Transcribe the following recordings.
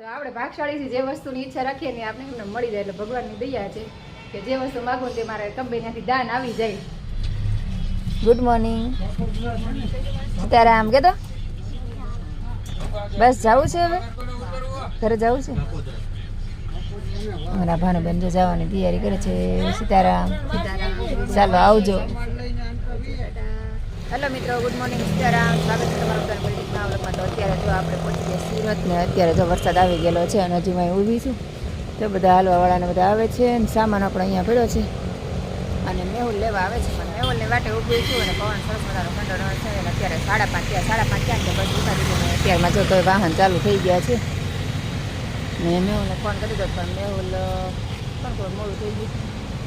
તો આપણે ભાગશાળીથી જે વસ્તુની ઈચ્છા રાખીએ ને આપણે એમને મળી જાય એટલે ભગવાનની દયા છે કે જે વસ્તુ માગું ને તે મારે કંપનીમાંથી દાન આવી જાય. Good morning. ત્યારે આમ કે તો બસ જવું છે હવે ઘરે જવું છે. મારા ભાનુબેન જો જવાની તૈયારી કરે છે. સીતારામ. ચાલો આવજો. હેલો મિત્રો, ગુડ મોર્નિંગ, સીતારામ. સ્વાગત છે તમારું બધાનું વ્લોગમાં. તો અત્યારે જો આપણે પહોંચી ગયા સુરત ને અત્યારે જો વરસાદ આવી ગયેલો છે અને હજુ હું ઊભી છું. તો બધા હાલવાવાળાને બધા આવે છે અને સામાન આપણે અહીંયા પડ્યો છે અને મેહુલ લેવા આવે છે. પણ મેહુલની વાટે ઊભી છું અને પવન સરસ મજાનો ઠંડો છે અને અત્યારે 5:30 થયા. 5:30 ક્યાં છે બસ ઉતારી દીધું. અત્યારમાં જો તો વાહન ચાલુ થઈ ગયા છે ને મેહુલને ફોન કરી દીધો પણ મેહુલ પણ કોઈ મોડું થઈ ગયું.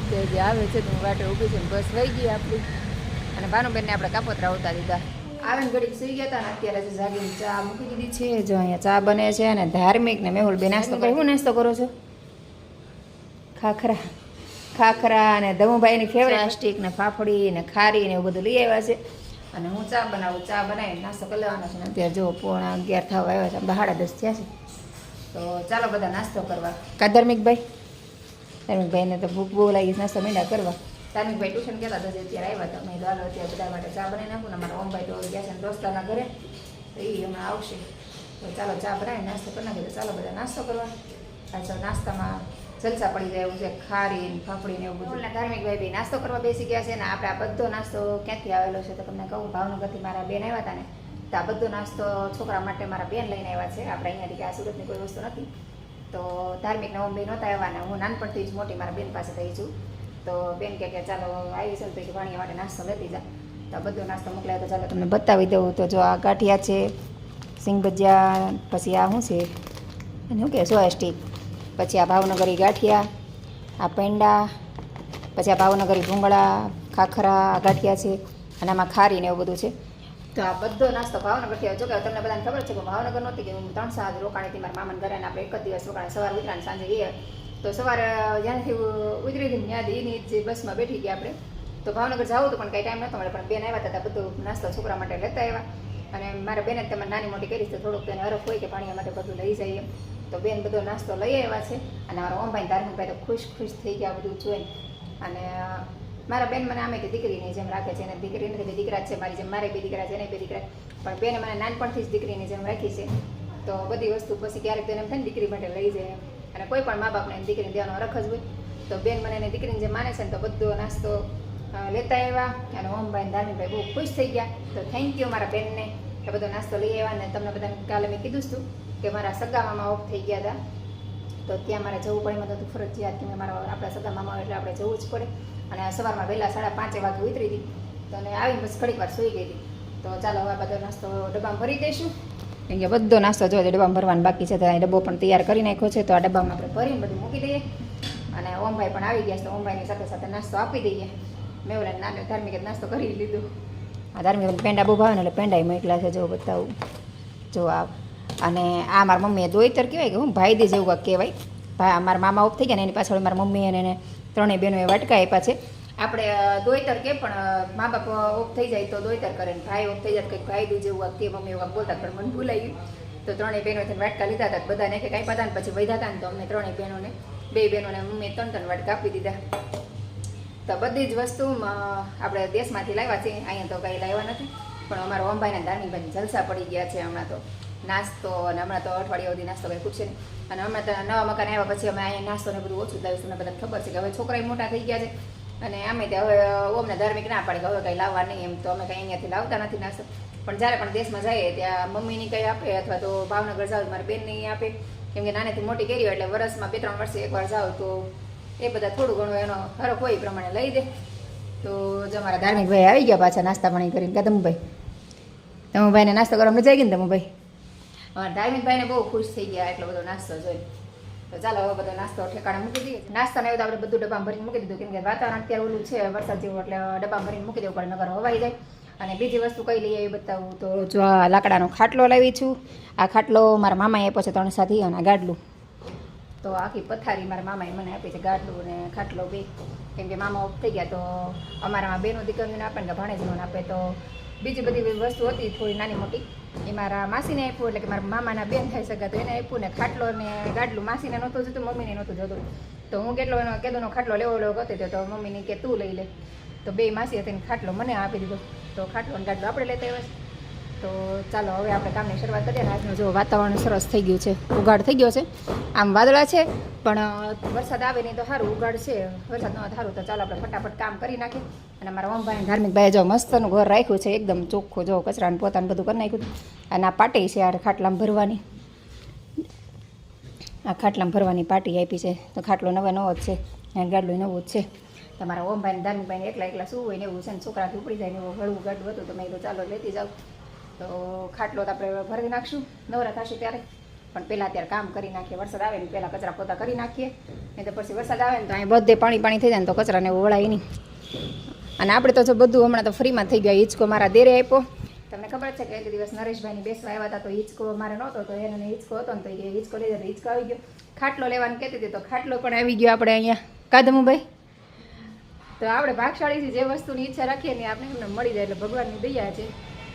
તે જે આવે છે તો હું વાટે ઊભી છું ને બસ વહી ગઈ આપણી. અને ભાનુબેનને આપણે કાપોતરા ઉતા દીધા. આવીને ઘડીક સુઈ ગયા હતા ને અત્યારે જે જાગીને ચા મૂકી દીધી છે. જો અહીંયા ચા બને છે અને ધાર્મિક ને મેહુલ બે નાસ્તો કરે. શું નાસ્તો કરો છો? ખાખરા અને ધમુભાઈની ફેવરેટ સ્ટીક ને ફાફડી ને ખારી ને એવું બધું લઈ આવ્યા છે. અને હું ચા બનાવું. ચા બનાવીને નાસ્તો કરી લેવાનો છે ને અત્યારે જો 11:30 થવા આવ્યા છે. 10:30 થયા છે. તો ચાલો બધા નાસ્તો કરવા. કા ધર્મિકભાઈને તો ભૂખ બહુ લાગી, નાસ્તો મીંડા કરવા. ધાર્મિકભાઈ ટ્યુશન કહેતા હતા અત્યારે આવ્યા હતા. મેં ચાલો અત્યારે બધા માટે ચા બનાવી નાખું ને મારા ઓમભાઈ તો ગયા છે દોસ્તારના ઘરે, તો એ હમણાં આવશે. તો ચાલો ચા બનાવી નાસ્તો કરી નાખીએ. તો ચાલો બધા નાસ્તો કરવા. પાછળ નાસ્તામાં જલસા પડી જાય એવું છે. ખારી ફાફડી ને એવું બધું. ધાર્મિકભાઈ બી નાસ્તો કરવા બેસી ગયા છે ને આપણે આ બધો નાસ્તો ક્યાંથી આવેલો છે તો તમને કહું, ભાવનગરથી મારા બેન આવ્યા હતા ને તો આ બધો નાસ્તો છોકરા માટે મારા બેન લઈને આવ્યા છે. આપણે અહીંયાથી કે આ સુરતની કોઈ વસ્તુ નથી. તો ધાર્મિકને મમ્મી નહોતા આવ્યા ને હું નાનપણથી જ મોટી મારા બેન પાસે થઈ છું. તો બેન કે ચાલો આવી છે તો કે ભાણિયા માટે નાસ્તો લેતી જા. તો આ બધો નાસ્તો મોકલાયો. તો ચાલો તમને બતાવી દઉં. તો જો આ ગાંઠિયા છે, સિંગ ભજીયા, પછી આ શું છે અને શું કે સોયા સ્ટીક, પછી આ ભાવનગરી ગાંઠિયા, આ પેંડા, પછી આ ભાવનગરી ભૂંગળા, ખાખરા, ગાંઠિયા છે અને આમાં ખારી ને એવું બધું છે. તો આ બધો નાસ્તો ભાવનગરથી આવ્યો. જો કે તમને બધાને ખબર છે કે ભાવનગર નહોતી કે હું 3 સાંજ રોકાણી હતી મારા મામાના ઘરે. આપણે એક જ દિવસ રોકાણી, સવાર ઉતરાને સાંજે ગયા. તો સવારે જ્યાંથી ઉતરી હતી ત્યાં એની જે બસમાં બેઠી ગયા આપણે. તો ભાવનગર જવું હતું પણ કંઈ ટાઈમ નહોતો મળે. પણ બેન આવ્યા હતા બધું નાસ્તો છોકરા માટે લેતા આવ્યા. અને મારા બેને તમે નાની મોટી કરી તો થોડુંક તેને હરફ હોય કે પાણીયા માટે બધું લઈ જઈએ. તો બેન બધો નાસ્તો લઈ આવ્યા છે. અને મારા ઓમભાઈ ધાર્મિકભાઈ તો ખુશ થઈ ગયા બધું જોઈને. અને મારા બેન મને આમે કે દીકરીની જેમ રાખે છે. અને દીકરી નથી, બે દીકરા જ છે મારી જેમ. મારે 2 દીકરા છે ને 2 દીકરા. પણ બેને મને નાનપણથી જ દીકરીની જેમ રાખી છે. તો બધી વસ્તુ પછી ક્યારેક તેને એમ થાય ને દીકરી માટે લઈ જાય. અને કોઈ પણ મા બાપને દીકરીને દેવાનો હરખ જ હોય. તો બેન મને એને દીકરીને જે માને છે ને તો બધો નાસ્તો લેતા આવ્યા. અને ઓમભાઈ ધાર્મિકભાઈ બહુ ખુશ થઈ ગયા. તો થેન્ક યુ મારા બેનને કે બધો નાસ્તો લઈ આવ્યા. અને તમને બધાને કાલે મેં કીધું હતું કે મારા સગા મામા ઓફ થઈ ગયા હતા. તો ત્યાં મારે જવું પડે. એમાં તો ફરજિયાત કે મારા આપણા સગા મામા એટલે આપણે જવું જ પડે. અને સવારમાં વહેલા 5:30 વાગે ઉતરી હતી. તો અને આવીને બસ ઘડીક વાર સૂઈ ગઈ હતી. તો ચાલો હવે બધો નાસ્તો ડબ્બામાં ભરી દઈશું. કેમ કે બધો નાસ્તો જોઈએ ડબ્બામાં ભરવાનો બાકી છે. તો આ ડબ્બો પણ તૈયાર કરી નાખ્યો છે. તો આ ડબ્બામાં આપણે ભરીને બધું મૂકી દઈએ. અને ઓમભાઈ પણ આવી ગયા છે. તો ઓમભાઈની સાથે સાથે નાસ્તો આપી દઈએ. મેં ઓલા નાને ધાર્મિકે નાસ્તો કરી લીધો. આ ધાર્મિક પેંડા બહુ ભાવે ને એટલે પેંડા મોકલા છે. જો બતાવું, જો આ. અને આ મારા મમ્મીએ દોઈતર કહેવાય કે હું ભાઈદી જેવું કાંઈક કહેવાય. મારા મામા ઓફ થઈ ગયા ને એની પાછળ મારા મમ્મી અને એને 3 બહેનોએ વાટકા આપ્યા છે. આપણે દોઈતર કે પણ મા બાપ ઓફ થઈ જાય તો દોઈતર કરે ને ભાઈ ઓફ થઈ જાય કંઈક ભાઈદું જેવું કે મમ્મી એવું બોલતા. પણ મને ભૂલાઈ ગયું. તો 3 બહેનોથી વાટકા લીધા હતા. બધાને એક આપ્યા હતા ને પછી વધ્યા હતા ને તો અમને 3 બહેનોને 2 બહેનોને મમ્મીએ 3 વાટકા આપી દીધા. તો બધી જ વસ્તુ આપણે દેશમાંથી લાવ્યા છે. અહીંયા તો કંઈ લાવ્યા નથી. પણ અમારા ઓમભાઈને ધાર્મિકભાઈને જલસા પડી ગયા છે હમણાં તો. નાસ્તો અને હમણાં તો અઠવાડિયા સુધી નાસ્તો કંઈ ખૂટશે નહીં. અને હમણાં તો નવા મકાન આવ્યા પછી અમે અહીંયા નાસ્તો ને બધું ઓછું લાવીશું. તમને બધાને ખબર છે કે હવે છોકરા મોટા થઈ ગયા છે. અને આમે તે હવે અમને ધાર્મિક ના પાડે કે હવે કંઈ લાવવા નહીં. એમ તો અમે કંઈ અહીંયાથી લાવતા નથી નાસ્તો. પણ જ્યારે પણ દેશમાં જઈએ ત્યાં મમ્મીની કંઈ આપે અથવા તો ભાવનગર જાવ મારી બેનની આપે. કેમ કે નાનેથી મોટી કરી હોય એટલે વર્ષમાં 2-3 વર્ષે એકવાર જાવ તો એ બધા થોડું ઘણું એનો હરખ હોય એ પ્રમાણે લઈ દે. તો જો મારા ધાર્મિકભાઈ આવી ગયા પાછા નાસ્તા પાણી કરીને. કે તમુભાઈને નાસ્તો કરવા મજા આવી ગઈ ને તમુભાઈ? ધાર્મિકભાઈને બહુ ખુશ થઈ ગયા એટલો બધો નાસ્તો જોઈ. તો ચાલો હવે બધો નાસ્તો ઠેકાણે મૂકી દઈએ. નાસ્તાને એવું આપણે બધું ડબ્બામાં ભરીને મૂકી દીધું. કેમ કે વાતાવરણ અત્યારે ઓલું છે વરસાદ જેવું એટલે ડબ્બામાં ભરીને મૂકી દેવું પડે નગર હવાઈ જાય. અને બીજી વસ્તુ કઈ લઈએ એ બતાવું. તો જો આ લાકડાનો ખાટલો લાવી છું. આ ખાટલો મારા મામાએ આપ્યો છે 3 સાથી. અને આ ગાડલું તો આખી પથારી મારા મામાએ મને આપી છે. ગાડલું અને ખાટલો બે. કેમ કે મામા ઓફ થઈ ગયા તો અમારામાં બેનો દીકરીઓને આપે ને ભાણેજોને આપે. તો બીજી બધી વસ્તુ હતી થોડી નાની મોટી એ મારા માસીને આપ્યું, એટલે કે મારા મામાના બેન થઈ શકે તો એને આપ્યું ને ખાટલો ને ગાડલું માસીને નહોતું જોતું, મમ્મીને નહોતું જોતું. તો હું કેટલો એનો કેદોનો ખાટલો લેવો કરતી હતો, તો મમ્મીને કે તું લઈ લે. તો બે માસી હતી ને ખાટલો મને આપી દીધો. તો ખાટલો ને ગાડલો આપણે લેતા આવ્યા. તો ચાલો હવે આપણે કામની શરૂઆત કરીએ. આજનું જો વાતાવરણ સરસ થઈ ગયું છે, ઉઘાડ થઈ ગયો છે. આમ વાદળા છે પણ વરસાદ આવે નહીં તો સારું, ઉઘાડ છે, વરસાદ ન સારું. તો ચાલો આપણે ફટાફટ કામ કરી નાખીએ. અને મારા ઓમભાઈ ધાર્મિક ભાઈ જો મસ્તનું ઘર રાખ્યું છે, એકદમ ચોખ્ખું, જો કચરાને પોતાને બધું કરી નાખ્યું. અને આ પાટી છે આ ખાટલામાં ભરવાની, આ ખાટલામાં ભરવાની પાટી આપી છે. તો ખાટલો નવો જ છે અને ગાડલું નવું જ છે. તમારા ઓમભાઈને ધાર્મિકભાઈને એકલા શું હોય ને એવું છે ને, છોકરાથી ઉપડી જાય ને એવું હળવું ગાડલું હતું. તો મેં તો ચાલો લેતી જાઉં. તો ખાટલો તો આપણે ભરી નાખશું નવરા થશે ત્યારે, પણ પહેલાં અત્યારે કામ કરી નાખીએ. વરસાદ આવે ને પહેલાં કચરા પોતા કરી નાખીએ, નહીં તો પછી વરસાદ આવે ને તો અહીં બધે પાણી થઈ જાય ને તો કચરાને એવું વળાય નહીં. અને આપણે તો જો બધું હમણાં તો ફ્રીમાં થઈ ગયા. હિંચકો મારા દેરે આપ્યો. તમને ખબર છે કે એક દિવસ નરેશભાઈની બેસવા આવ્યા હતા, તો હિંચકો મારે નહોતો, તો એને હિંચકો હતો ને તો એ હિંચકો લઈ જાય, હિંચકો આવી ગયો. ખાટલો લેવાનું કહેતી હતી તો ખાટલો પણ આવી ગયો આપણે અહીંયા કાદમુભાઈ. તો આપણે ભાગશાળીથી જે વસ્તુની ઈચ્છા રાખીએ ને આપણે એમને મળી જાય, એટલે ભગવાનની દયા છે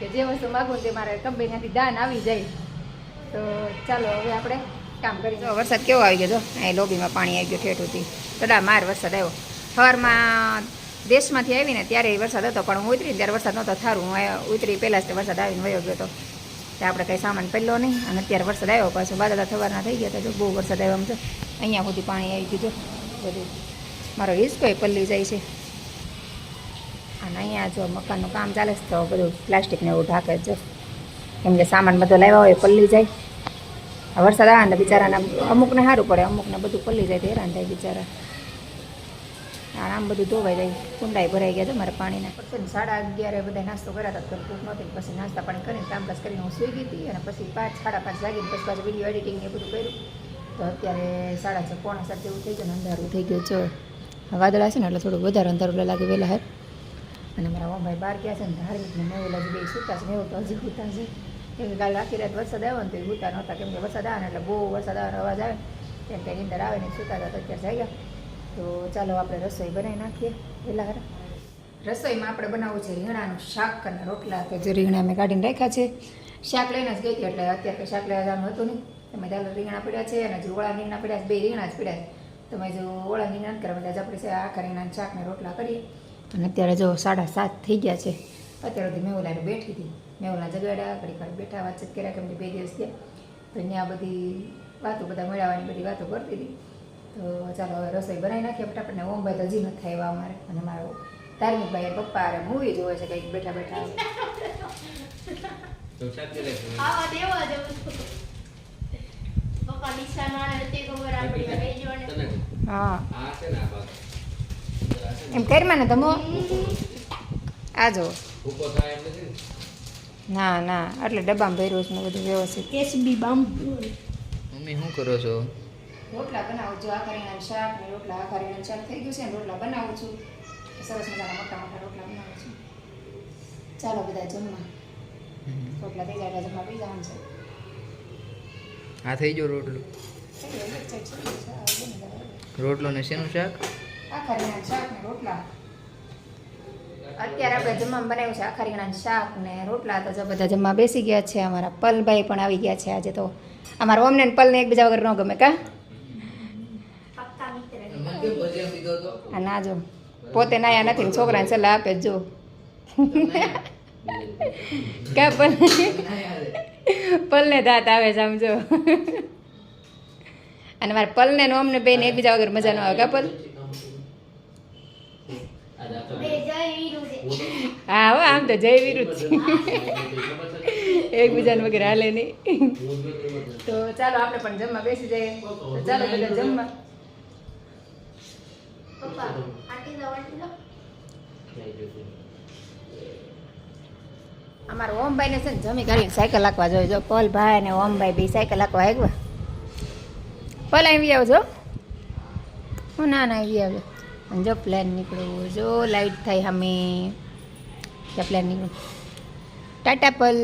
કે જે વસ્તુ માગું ને તે મારે કંપની ત્યાંથી દાન આવી જાય. તો ચાલો હવે આપણે કામ કરીએ. જો વરસાદ કેવો આવી ગયો, જો અહીં લોબીમાં પાણી આવી ગયું ઠેઠુંથી. બધા માર વરસાદ આવ્યો. સવારમાં દેશમાંથી આવીને ત્યારે વરસાદ હતો, પણ હું ઉતરીને ત્યારે વરસાદ નહોતો થારું. હું ઉતરી પહેલાં જ વરસાદ આવીને વયો ગયો હતો. ત્યાં આપણે કંઈ સામાન પહેલો નહીં, અને અત્યારે વરસાદ આવ્યો પાછો. બાદલા થવાના થઈ ગયા હતા, જો બહુ વરસાદ આવ્યો. આમ તો અહીંયા સુધી પાણી આવી ગયું. જો બધું મારો હિંચકોય પલ્લી જાય છે. અને અહીંયા જો મકાનનું કામ ચાલે છે તો બધું પ્લાસ્ટિકને એવું ઢાંકે છે, કેમ કે સામાન બધો લાવ્યા હોય પલ્લી જાય. આ વરસાદ આવે ને બિચારાના અમુકને સારું પડે, અમુકને બધું પલ્લી જાય તો હેરાન થાય બિચારા. આમ બધું ધોવાઈ જાય, કુંડાઈ ભરાઈ ગયા છે મારે પાણીના. પછી 11:30 બધા નાસ્તો કર્યા હતા, ભૂખ નહોતી. પછી નાસ્તા પાણી કરીને કામકાજ કરીને હું સૂઈ ગઈ હતી. અને પછી 5-5:30 વાગીને પછી પાછું વિડીયો એડિટિંગ એ બધું કર્યું. તો અત્યારે 6:30 જેવું થઈ ગયું, અંધારું થઈ ગયું. જો વાદળા છે ને એટલે થોડું વધારે અંધારું લાગે વહેલા હે. અને મારા ઓમભાઈ બહાર ગયા છે ને ધાર્મિકને મેવેલા જ બે સૂતા છે. મેવું તો હજી સૂતા છે, કેમ કે કાલે આખી રાત વરસાદ આવ્યો ને તો એ સૂતા નહોતા, કેમ કે વરસાદ આવે ને એટલે બહુ વરસાદ આવે અવાજ આવે કેમ કે નીંદર આવે ને સૂતા હતા. તો અત્યારે જાગ્યા. તો ચાલો આપણે રસોઈ બનાવી નાખીએ. પહેલાં રસોઈમાં આપણે બનાવવું છે રીંગણાનું શાક અને રોટલા. તો જે રીંગણા મેં કાઢીને રાખ્યા છે, શાક લઈને જ ગઈ હતી એટલે અત્યારે કંઈ શાક લેવા જવાનું હતું નહીં. તમે ચાલો રીંગણા પડ્યા છે અને જો ઓળા રીંગણા પડ્યા છે, બે રીંગણા જ પડ્યા છે. તમે જો ઓળા રીંગણા ન કરવા બધા જ આપણે છે આખા રીંગણાના શાકને રોટલા કરીએ. અને અત્યારે જો 7:30 થઈ ગયા છે. અત્યારે સુધી મેહુલાને બેઠી હતી, મેહુલા જગાડ્યા, ઘડીક વાર બેઠા વાતચીત કર્યા, કેમ કે 2 દિવસ ગયા તો ત્યાં બધી વાતો બધા મેળવવાની બધી વાતો કરતી હતી. તો ચાલો હવે રસોઈ બનાવી નાખીએ ફટાફટ. ને ઓમભાઈ તો હજી નથી આવ્યા અમારે, અને મારો ધાર્મિકભાઈ પપ્પા અરે મૂવી જોવે છે કંઈક બેઠા બેઠા. હા એમ કરમાં ને તમે આ જો ના એટલે ડબ્બામાં ભર્યું છે ને બધું વ્યવસ્થિત. મમ્મી શું કરો છો? રોટલા બનાવું છું. આખા રીંગણાનું શાક ને રોટલા. આખા રીંગણાનું શાક થઈ ગયું છે ને રોટલા બનાવું છું. સરસ મજાના મોટા રોટલા બનાવું છું. ચાલો બધા જમવા. રોટલા થઈ જાય જમવા પી જવાનું છે. આ થઈ ગયો રોટલો? રોટલો ને શેનું શાક? આખા રીંગણાનું શાક ને રોટલા. અત્યારે આપણે જમવામાં બનાવ્યું છે આખા રીંગણાનું શાક ને રોટલા. તો જો બધા જમવા બેસી ગયા છે. અમારા પલભાઈ પણ આવી ગયા છે આજે. તો અમારા ઓમને ને પલને એકબીજા વગર ન ગમે કા. આ ના જો પોતે નાયા નથી ને છોકરાને સલાહ આપે જો કા પલને દાંત આવે છે આમ જો. અને મારા પલને ને અમને બેને એકબીજા વગર મજા ન આવે કા પલ. હા હો આમ તો જય વિરુદ્ધ એકબીજાને વગર હાલે નહીં. તો ચાલો આપણે પણ જમવા બેસી જઈએ. તો ચાલો બધા જમવા. અમારા ઓમભાઈ ને છે ને જમી કરીને સાયકલ હાંકવા જોઈએ. જો પલ ભાઈ ને ઓમભાઈ બે સાયકલ હાંકવા આવ્યા. પલ આવી આવજો. હું ના આવી આવજો. અને જો પ્લેન નીકળ્યું, જો લાઈટ થાય સામે ત્યાં પ્લેન નીકળ્યું. ટાટા પલ.